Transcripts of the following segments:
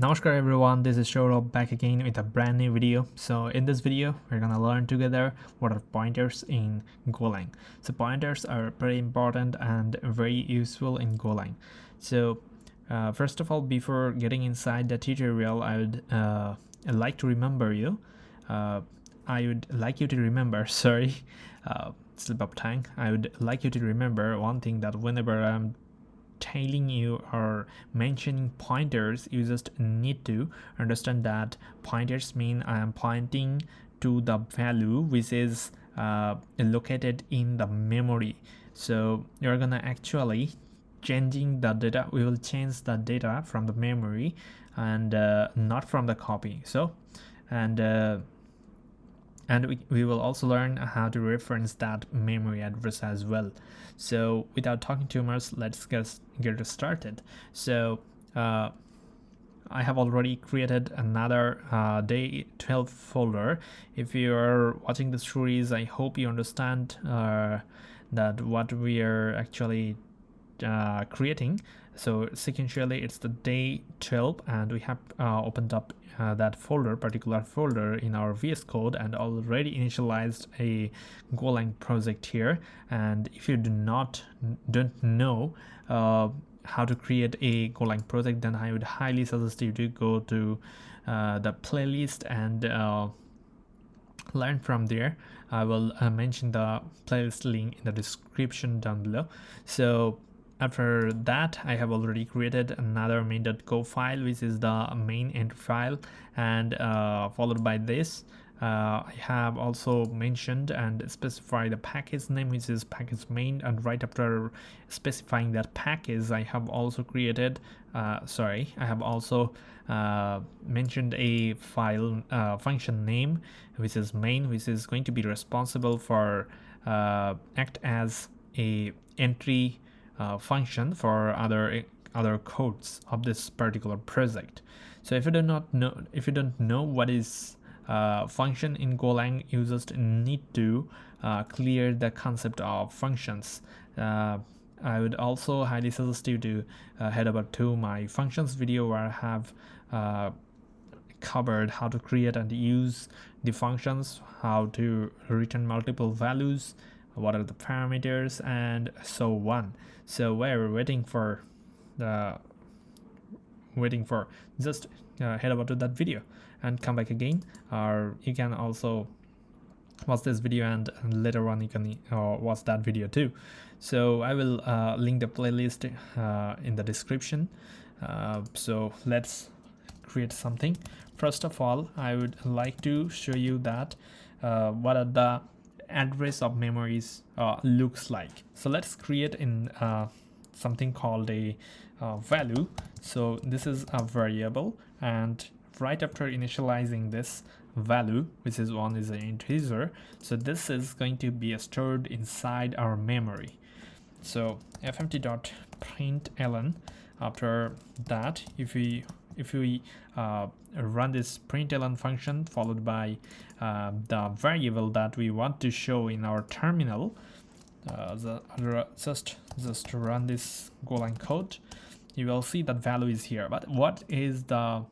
Namaskar everyone, this is Shorab back again with a brand new video. So in this video, we're gonna learn together what are pointers in Golang. So pointers are very important and very useful in Golang. So first of all, before getting inside the tutorial, I would like to remember you. I would like you to remember, sorry, slip of tongue. I would like you to remember one thing, that whenever I'm telling you or mentioning pointers, you just need to understand that pointers mean I am pointing to the value which is located in the memory. So you're gonna actually changing the data. We will change the data from the memory and not from the copy. So and we will also learn how to reference that memory address as well. So without talking too much, let's get started. So I have already created another day 12 folder. If you are watching the stories, I hope you understand that what we are actually creating. So sequentially it's the day 12, and we have opened up that particular folder in our VS Code and already initialized a Golang project here. And if you don't know how to create a Golang project, then I would highly suggest you to go to the playlist and learn from there. I will mention the playlist link in the description down below. So after that, I have already created another main.go file, which is the main entry file, and followed by this, I have also mentioned and specified the package name, which is package main, and right after specifying that package, I have also created I have also mentioned a file function name, which is main, which is going to be responsible for act as a entry function for other codes of this particular project. So if you don't know what is function in Golang, you just need to clear the concept of functions. I would also highly suggest you to head over to my functions video, where I have covered how to create and use the functions, how to return multiple values, what are the parameters, and so on. So we're waiting for just head over to that video and come back again, or you can also watch this video and later on you can watch that video too. So I will link the playlist in the description. So let's create something. First of all, I would like to show you that what are the address of memories looks like. So let's create in something called a value. So this is a variable, and right after initializing this value, which is one is an integer, so this is going to be stored inside our memory. So fmt.println, after that, if we run this println function followed by the variable that we want to show in our terminal, just run this Golang code, you will see that value is here. But what is the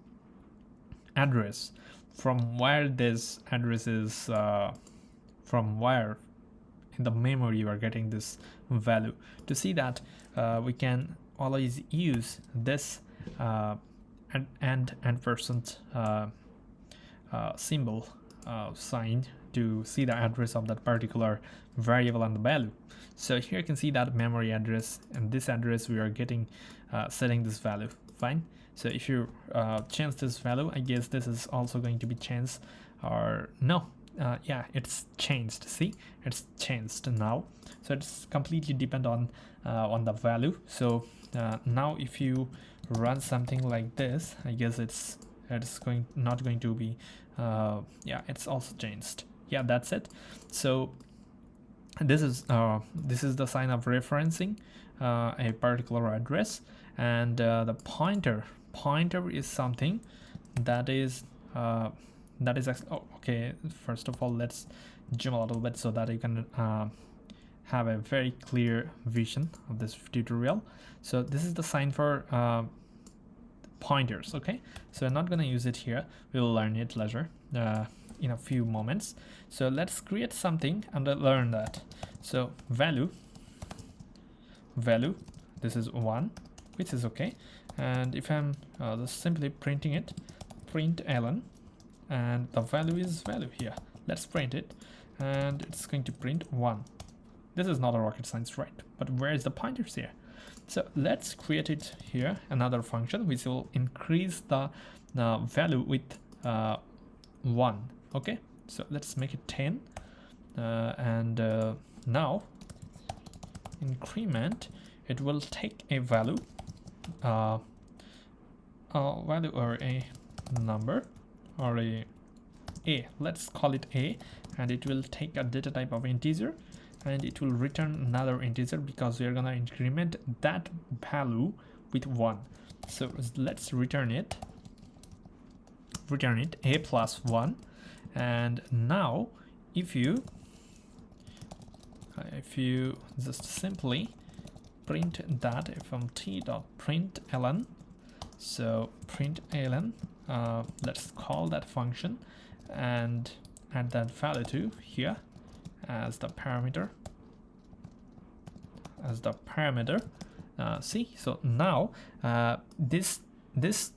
address? From where this address is, from where in the memory you are getting this value? To see that, we can always use this and percent symbol sign to see the address of that particular variable and the value. So here you can see that memory address, and this address we are getting setting this value. Fine. So if you change this value, I guess this is also going to be changed, or no, yeah, it's changed. See, it's changed now. So it's completely depend on the value. So now if you run something like this, I guess it's not going to be yeah, it's also changed. Yeah, that's it. So this is the sign of referencing a particular address, and the pointer is something that is okay. First of all, let's zoom a little bit so that you can have a very clear vision of this tutorial. So this is the sign for pointers. Okay, so I'm not gonna use it here. We will learn it later in a few moments. So let's create something and learn that. So value, this is 1, which is okay. And if I'm just simply printing it, print ln, and the value is value here. Let's print it, and it's going to print 1. This is not a rocket science, right? But where is the pointers here? So let's create it here, another function which will increase the value with 1. Okay, so let's make it 10, and now increment, it will take a value, or a number, or a let's call it a, and it will take a data type of integer, and it will return another integer because we are gonna increment that value with 1. So let's return it a plus 1. And now if you just simply print that from t.println, so println, let's call that function and add that value to here as the parameter, see, so now this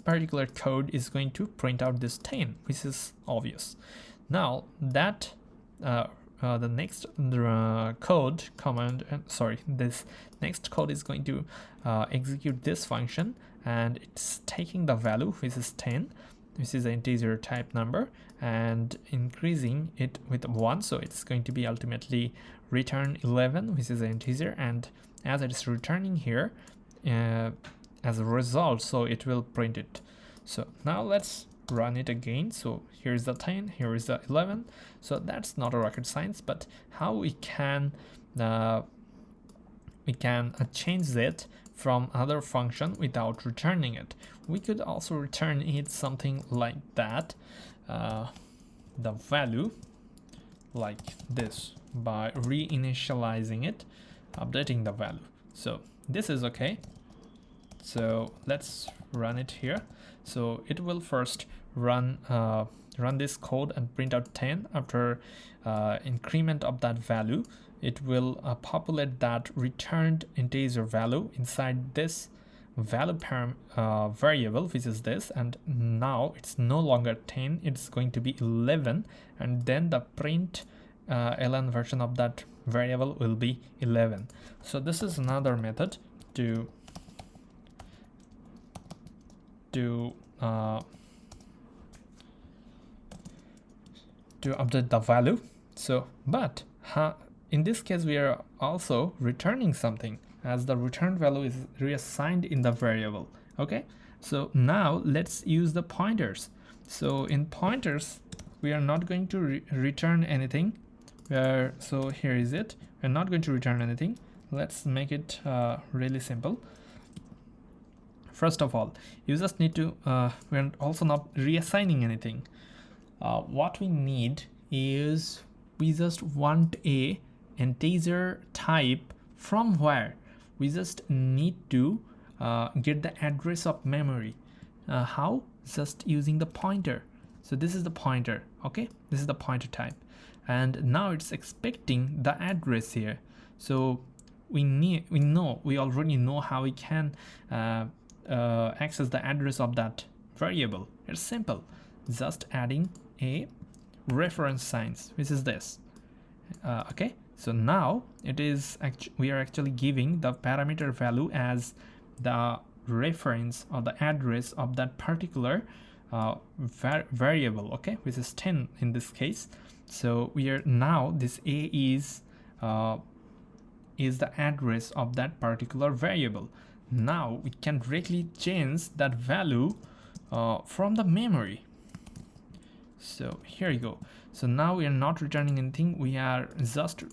particular code is going to print out this 10, which is obvious. Now that the next code command, this next code is going to execute this function, and it's taking the value, which is 10, which is an integer type number, and increasing it with 1, so it's going to be ultimately return 11, which is an integer, and as it is returning here as a result, so it will print it. So now let's run it again. So here's the 10, here is the 11. So that's not a rocket science, but how we can change it from other function without returning it. We could also return it something like that, the value like this, by reinitializing it, updating the value. So this is okay. So let's run it here. So it will first run this code and print out 10. After increment of that value, it will populate that returned integer value inside this value variable, which is this, and now it's no longer 10, it's going to be 11, and then the print ln version of that variable will be 11. So this is another method to update the value. So but in this case we are also returning something, as the return value is reassigned in the variable. Okay, so now let's use the pointers. So in pointers we are not going to return anything. So here is it, we're not going to return anything. Let's make it really simple. First of all, you just need to we're also not reassigning anything. What we need is, we just want a integer type from where we just need to get the address of memory. How? Just using the pointer. So this is the pointer. Okay, this is the pointer type, and now it's expecting the address here. So we already know how we can access the address of that variable. It's simple, just adding a reference signs, which is this. Okay, so now it is we are actually giving the parameter value as the reference or the address of that particular variable, okay, which is 10 in this case. So we are now, this a is the address of that particular variable. Now we can directly change that value from the memory. So here you go. So now we are not returning anything, we are just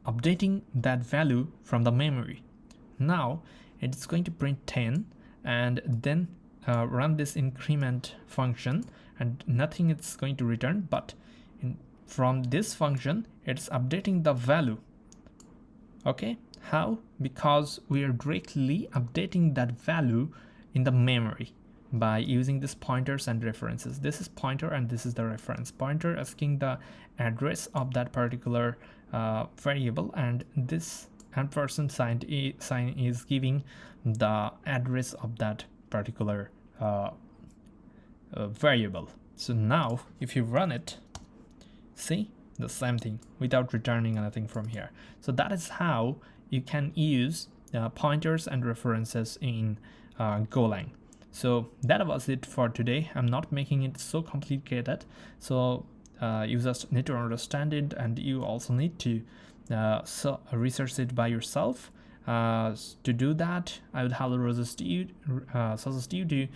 updating that value from the memory. Now it's going to print 10 and then run this increment function, and nothing it's going to return, but from this function it's updating the value. Okay, how? Because we are directly updating that value in the memory by using this pointers and references. This is pointer and this is the reference. Pointer asking the address of that particular variable, and this ampersand sign is giving the address of that particular variable. So now if you run it, see the same thing without returning anything from here. So that is how you can use pointers and references in Golang. So that was it for today. I'm not making it so complicated, so you just need to understand it, and you also need to research it by yourself. To do that, I would highly suggest you to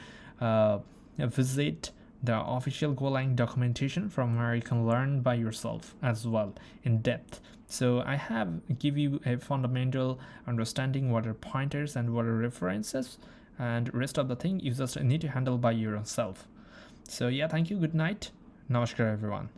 visit the official Golang documentation, from where you can learn by yourself as well in depth. So I have give you a fundamental understanding what are pointers and what are references, and rest of the thing you just need to handle by yourself. So yeah, thank you, good night, namaskar everyone.